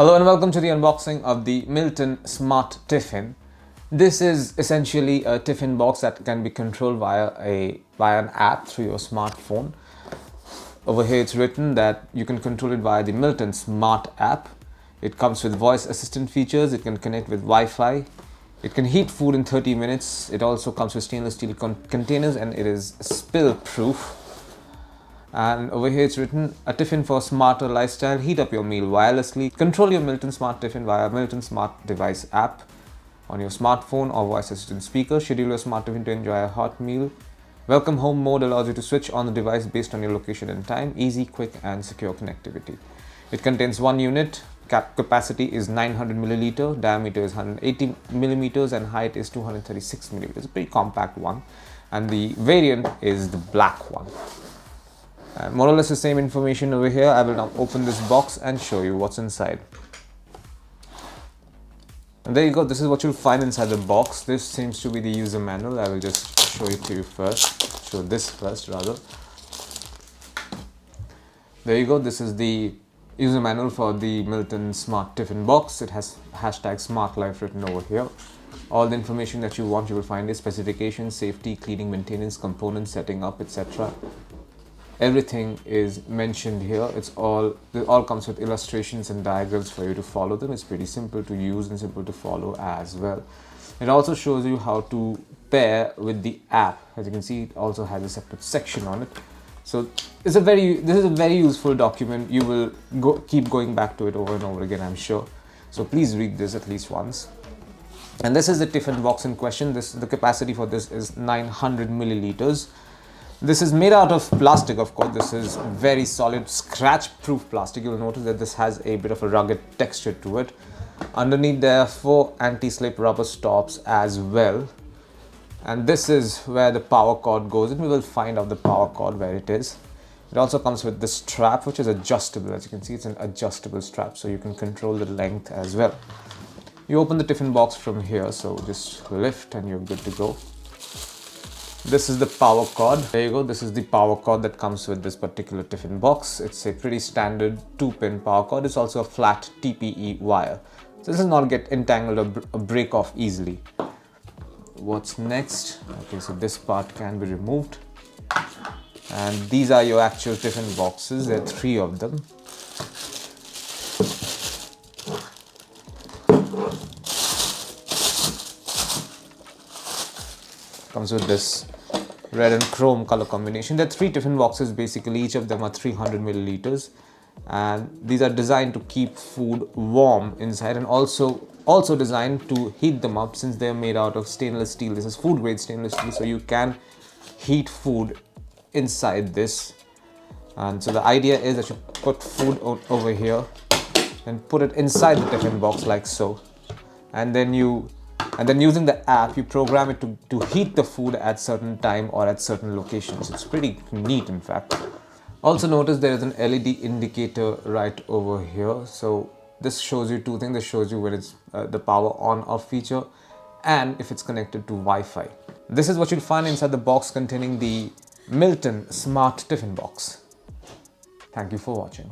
Hello and welcome to the unboxing of the Milton Smart Tiffin. This is essentially a tiffin box that can be controlled via an app through your smartphone. Over here it's written that you can control it via the Milton Smart App. It comes with voice assistant features, it can connect with Wi-Fi, it can heat food in 30 minutes, it also comes with stainless steel containers and it is spill proof. And over here it's written, a tiffin for smarter lifestyle, heat up your meal wirelessly, control your Milton Smart Tiffin via Milton Smart Device app on your smartphone or voice assistant speaker, schedule your smart tiffin to enjoy a hot meal. Welcome home mode allows you to switch on the device based on your location and time, easy, quick and secure connectivity. It contains one unit, capacity is 900 milliliter, diameter is 180 millimeters and height is 236 millimeters, a pretty compact one, and the variant is the black one. More or less the same information over here. I will now open this box and show you what's inside. And there you go, this is what you'll find inside the box. This seems to be the user manual. I will just show it to you first, show this first rather. There you go, this is the user manual for the Milton Smart Tiffin box. It has hashtag Smart Life written over here. All the information that you want you will find is specifications, safety, cleaning, maintenance, components, setting up, etc. Everything is mentioned here. It all comes with illustrations and diagrams for you to follow them. It's pretty simple to use and simple to follow as well. It also shows you how to pair with the app. As you can see, it also has a separate section on it. So this is a very useful document. You will keep going back to it over and over again, I'm sure. So please read this at least once. And this is the tiffin box in question. The capacity for this is 900 milliliters. This is made out of plastic, of course. This is very solid, scratch-proof plastic. You'll notice that this has a bit of a rugged texture to it. Underneath there are 4 anti-slip rubber stops as well. And this is where the power cord goes, and we will find out the power cord where it is. It also comes with this strap, which is adjustable. As you can see, it's an adjustable strap, so you can control the length as well. You open the tiffin box from here, so just lift and you're good to go. This is the power cord. There you go, this is the power cord that comes with this particular tiffin box. It's a pretty standard 2-pin power cord. It's also a flat TPE wire. So this does not get entangled or break off easily. What's next? Okay, so this part can be removed. And these are your actual tiffin boxes. There are 3 of them. Comes with this red and chrome color combination. There are 3 tiffin boxes basically. Each of them are 300 milliliters, and these are designed to keep food warm inside, and also designed to heat them up since they are made out of stainless steel. This is food grade stainless steel, so you can heat food inside this. And so the idea is that you put food over here and put it inside the tiffin box like so, and then using the app, you program it to heat the food at certain time or at certain locations. It's pretty neat, in fact. Also notice there is an LED indicator right over here. So this shows you 2 things. This shows you when it's the power on off feature and if it's connected to Wi-Fi. This is what you'll find inside the box containing the Milton Smart Tiffin box. Thank you for watching.